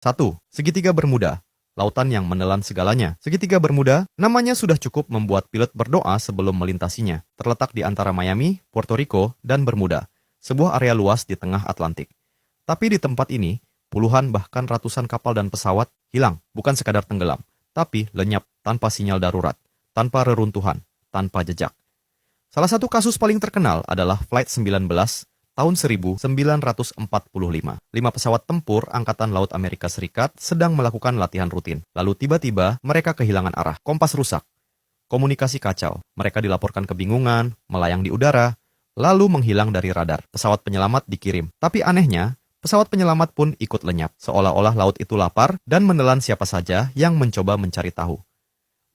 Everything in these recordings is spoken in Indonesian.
1. Segitiga Bermuda. Lautan yang menelan segalanya. Segitiga Bermuda, namanya sudah cukup membuat pilot berdoa sebelum melintasinya. Terletak di antara Miami, Puerto Rico, dan Bermuda, sebuah area luas di tengah Atlantik. Tapi di tempat ini, puluhan bahkan ratusan kapal dan pesawat hilang, bukan sekadar tenggelam, tapi lenyap tanpa sinyal darurat, tanpa reruntuhan, tanpa jejak. Salah satu kasus paling terkenal adalah Flight 19 tahun 1945. 5 pesawat tempur Angkatan Laut Amerika Serikat sedang melakukan latihan rutin. Lalu tiba-tiba mereka kehilangan arah, kompas rusak, komunikasi kacau. Mereka dilaporkan kebingungan, melayang di udara, lalu menghilang dari radar. Pesawat penyelamat dikirim. Tapi anehnya, pesawat penyelamat pun ikut lenyap. Seolah-olah laut itu lapar dan menelan siapa saja yang mencoba mencari tahu.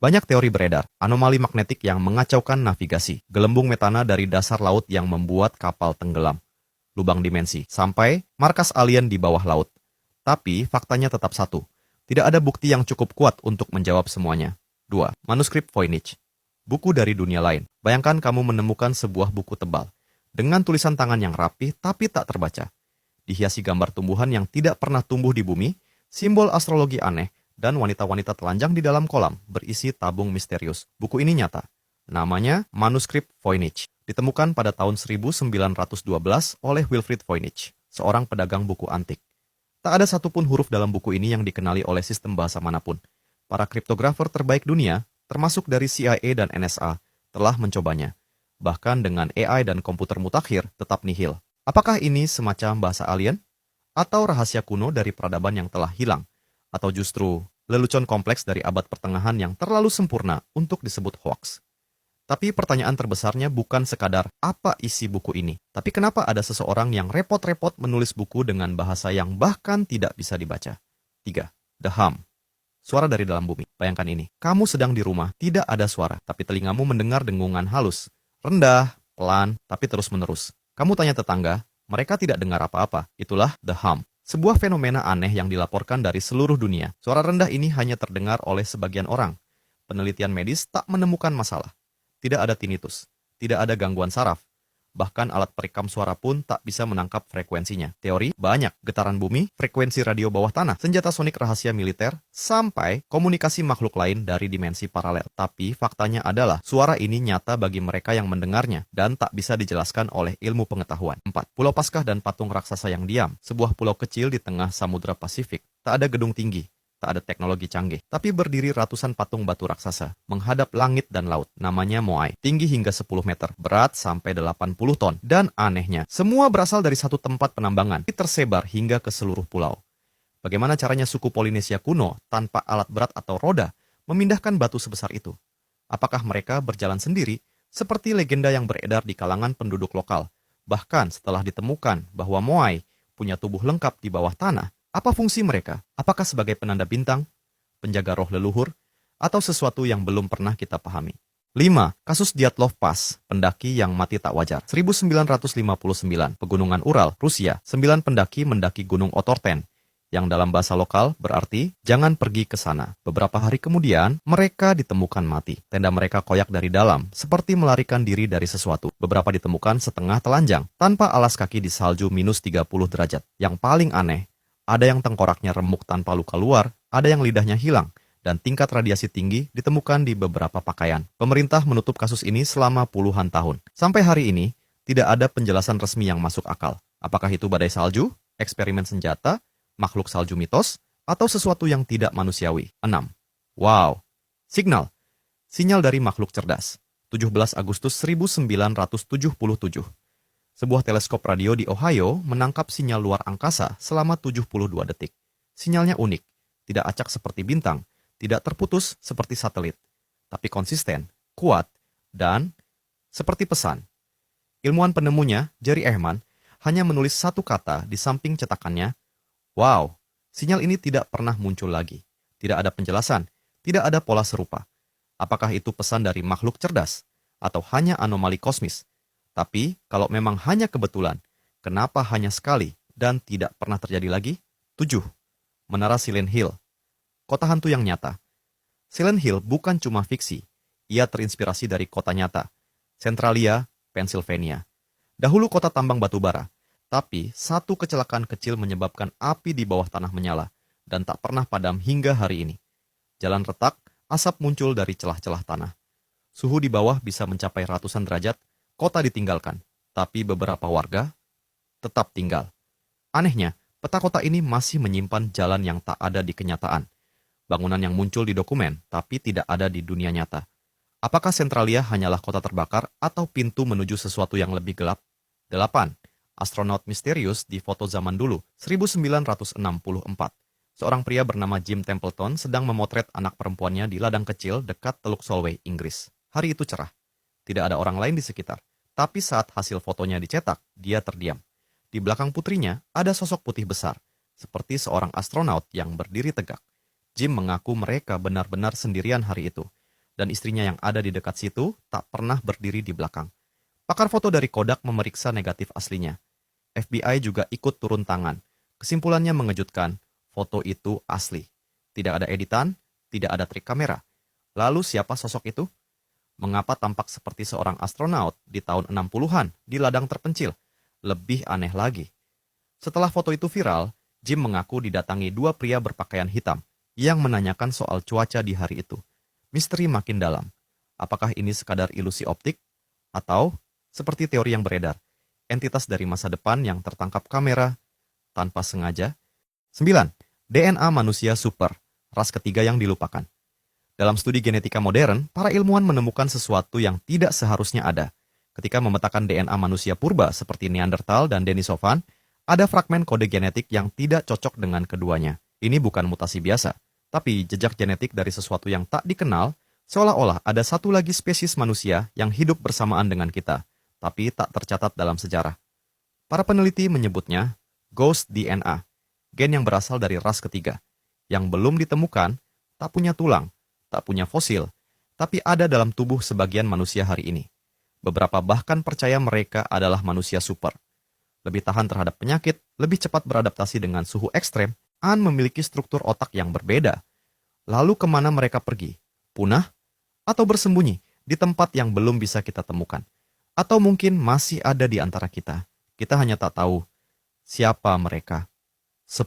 Banyak teori beredar, anomali magnetik yang mengacaukan navigasi, gelembung metana dari dasar laut yang membuat kapal tenggelam, lubang dimensi, sampai markas alien di bawah laut. Tapi faktanya tetap satu, tidak ada bukti yang cukup kuat untuk menjawab semuanya. 2. Manuskrip Voynich. Buku dari dunia lain. Bayangkan kamu menemukan sebuah buku tebal, dengan tulisan tangan yang rapih tapi tak terbaca. Dihiasi gambar tumbuhan yang tidak pernah tumbuh di bumi, simbol astrologi aneh, dan wanita-wanita telanjang di dalam kolam berisi tabung misterius. Buku ini nyata. Namanya Manuskrip Voynich. Ditemukan pada tahun 1912 oleh Wilfrid Voynich, seorang pedagang buku antik. Tak ada satupun huruf dalam buku ini yang dikenali oleh sistem bahasa manapun. Para kriptografer terbaik dunia, termasuk dari CIA dan NSA, telah mencobanya. Bahkan dengan AI dan komputer mutakhir tetap nihil. Apakah ini semacam bahasa alien? Atau rahasia kuno dari peradaban yang telah hilang? Atau justru lelucon kompleks dari abad pertengahan yang terlalu sempurna untuk disebut hoax? Tapi pertanyaan terbesarnya bukan sekadar apa isi buku ini, tapi kenapa ada seseorang yang repot-repot menulis buku dengan bahasa yang bahkan tidak bisa dibaca. 3. The Hum. Suara dari dalam bumi. Bayangkan ini, kamu sedang di rumah, tidak ada suara, tapi telingamu mendengar dengungan halus, rendah, pelan, tapi terus-menerus. Kamu tanya tetangga, mereka tidak dengar apa-apa. Itulah The Hum. Sebuah fenomena aneh yang dilaporkan dari seluruh dunia. Suara rendah ini hanya terdengar oleh sebagian orang. Penelitian medis tak menemukan masalah. Tidak ada tinnitus, tidak ada gangguan saraf. Bahkan alat perekam suara pun tak bisa menangkap frekuensinya. Teori banyak, getaran bumi, frekuensi radio bawah tanah, senjata sonik rahasia militer, sampai komunikasi makhluk lain dari dimensi paralel. Tapi faktanya adalah suara ini nyata bagi mereka yang mendengarnya dan tak bisa dijelaskan oleh ilmu pengetahuan. 4. Pulau Paskah dan patung raksasa yang diam. Sebuah pulau kecil di tengah Samudra Pasifik. Tak ada gedung tinggi. Tak ada teknologi canggih, tapi berdiri ratusan patung batu raksasa, menghadap langit dan laut. Namanya Moai, tinggi hingga 10 meter, berat sampai 80 ton. Dan anehnya, semua berasal dari satu tempat penambangan, tersebar hingga ke seluruh pulau. Bagaimana caranya suku Polinesia kuno, tanpa alat berat atau roda, memindahkan batu sebesar itu? Apakah mereka berjalan sendiri, seperti legenda yang beredar di kalangan penduduk lokal? Bahkan setelah ditemukan bahwa Moai punya tubuh lengkap di bawah tanah, apa fungsi mereka? Apakah sebagai penanda bintang, penjaga roh leluhur, atau sesuatu yang belum pernah kita pahami? 5. Kasus Dyatlov Pass, pendaki yang mati tak wajar. 1959, Pegunungan Ural, Rusia. 9 pendaki mendaki Gunung Otorten, yang dalam bahasa lokal berarti jangan pergi ke sana. Beberapa hari kemudian, mereka ditemukan mati. Tenda mereka koyak dari dalam, seperti melarikan diri dari sesuatu. Beberapa ditemukan setengah telanjang, tanpa alas kaki di salju minus 30 derajat. Yang paling aneh, ada yang tengkoraknya remuk tanpa luka luar, ada yang lidahnya hilang, dan tingkat radiasi tinggi ditemukan di beberapa pakaian. Pemerintah menutup kasus ini selama puluhan tahun. Sampai hari ini, tidak ada penjelasan resmi yang masuk akal. Apakah itu badai salju, eksperimen senjata, makhluk salju mitos, atau sesuatu yang tidak manusiawi? 6. Wow. Signal. Sinyal dari makhluk cerdas. 17 Agustus 1977. Sebuah teleskop radio di Ohio menangkap sinyal luar angkasa selama 72 detik. Sinyalnya unik, tidak acak seperti bintang, tidak terputus seperti satelit, tapi konsisten, kuat, dan seperti pesan. Ilmuwan penemunya, Jerry Ehman, hanya menulis satu kata di samping cetakannya, "Wow, sinyal ini tidak pernah muncul lagi. Tidak ada penjelasan, tidak ada pola serupa. Apakah itu pesan dari makhluk cerdas, atau hanya anomali kosmis? Tapi, kalau memang hanya kebetulan, kenapa hanya sekali dan tidak pernah terjadi lagi?" 7. Menara Silent Hill. Kota hantu yang nyata. Silent Hill bukan cuma fiksi. Ia terinspirasi dari kota nyata, Centralia, Pennsylvania. Dahulu kota tambang batu bara, tapi satu kecelakaan kecil menyebabkan api di bawah tanah menyala, dan tak pernah padam hingga hari ini. Jalan retak, asap muncul dari celah-celah tanah. Suhu di bawah bisa mencapai ratusan derajat, kota ditinggalkan, tapi beberapa warga tetap tinggal. Anehnya, peta kota ini masih menyimpan jalan yang tak ada di kenyataan. Bangunan yang muncul di dokumen, tapi tidak ada di dunia nyata. Apakah Centralia hanyalah kota terbakar atau pintu menuju sesuatu yang lebih gelap? 8. Astronot misterius di foto zaman dulu, 1964. Seorang pria bernama Jim Templeton sedang memotret anak perempuannya di ladang kecil dekat Teluk Solway, Inggris. Hari itu cerah. Tidak ada orang lain di sekitar. Tapi saat hasil fotonya dicetak, dia terdiam. Di belakang putrinya ada sosok putih besar, seperti seorang astronaut yang berdiri tegak. Jim mengaku mereka benar-benar sendirian hari itu, dan istrinya yang ada di dekat situ tak pernah berdiri di belakang. Pakar foto dari Kodak memeriksa negatif aslinya. FBI juga ikut turun tangan. Kesimpulannya mengejutkan. Foto itu asli. Tidak ada editan, tidak ada trik kamera. Lalu siapa sosok itu? Mengapa tampak seperti seorang astronaut di tahun 60-an di ladang terpencil? Lebih aneh lagi. Setelah foto itu viral, Jim mengaku didatangi dua pria berpakaian hitam yang menanyakan soal cuaca di hari itu. Misteri makin dalam. Apakah ini sekadar ilusi optik? Atau, seperti teori yang beredar, entitas dari masa depan yang tertangkap kamera tanpa sengaja? 9. DNA manusia super, ras ketiga yang dilupakan. Dalam studi genetika modern, para ilmuwan menemukan sesuatu yang tidak seharusnya ada. Ketika memetakan DNA manusia purba seperti Neanderthal dan Denisovan, ada fragmen kode genetik yang tidak cocok dengan keduanya. Ini bukan mutasi biasa, tapi jejak genetik dari sesuatu yang tak dikenal, seolah-olah ada satu lagi spesies manusia yang hidup bersamaan dengan kita, tapi tak tercatat dalam sejarah. Para peneliti menyebutnya ghost DNA. Gen yang berasal dari ras ketiga, yang belum ditemukan, tak punya tulang, tak punya fosil, tapi ada dalam tubuh sebagian manusia hari ini. Beberapa bahkan percaya mereka adalah manusia super. Lebih tahan terhadap penyakit, lebih cepat beradaptasi dengan suhu ekstrem, dan memiliki struktur otak yang berbeda. Lalu kemana mereka pergi? Punah? Atau bersembunyi di tempat yang belum bisa kita temukan? Atau mungkin masih ada di antara kita? Kita hanya tak tahu siapa mereka. 10.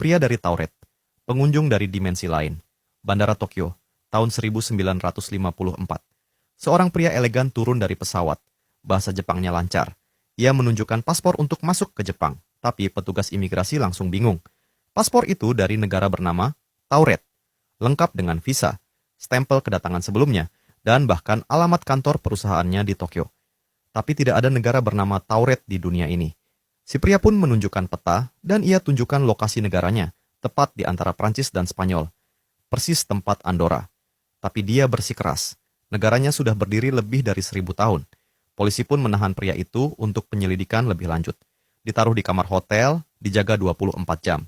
Pria dari Tauret, pengunjung dari dimensi lain. Bandara Tokyo, tahun 1954. Seorang pria elegan turun dari pesawat. Bahasa Jepangnya lancar. Ia menunjukkan paspor untuk masuk ke Jepang, tapi petugas imigrasi langsung bingung. Paspor itu dari negara bernama Tauret, lengkap dengan visa, stempel kedatangan sebelumnya, dan bahkan alamat kantor perusahaannya di Tokyo. Tapi tidak ada negara bernama Tauret di dunia ini. Si pria pun menunjukkan peta dan ia tunjukkan lokasi negaranya, tepat di antara Prancis dan Spanyol. Persis tempat Andorra. Tapi dia bersikeras. Negaranya sudah berdiri lebih dari 1000 tahun. Polisi pun menahan pria itu untuk penyelidikan lebih lanjut. Ditaruh di kamar hotel, dijaga 24 jam.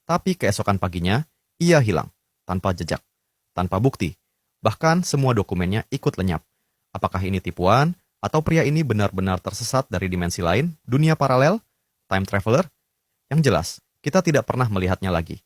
Tapi keesokan paginya, ia hilang. Tanpa jejak. Tanpa bukti. Bahkan semua dokumennya ikut lenyap. Apakah ini tipuan? Atau pria ini benar-benar tersesat dari dimensi lain, dunia paralel, time traveler? Yang jelas, kita tidak pernah melihatnya lagi.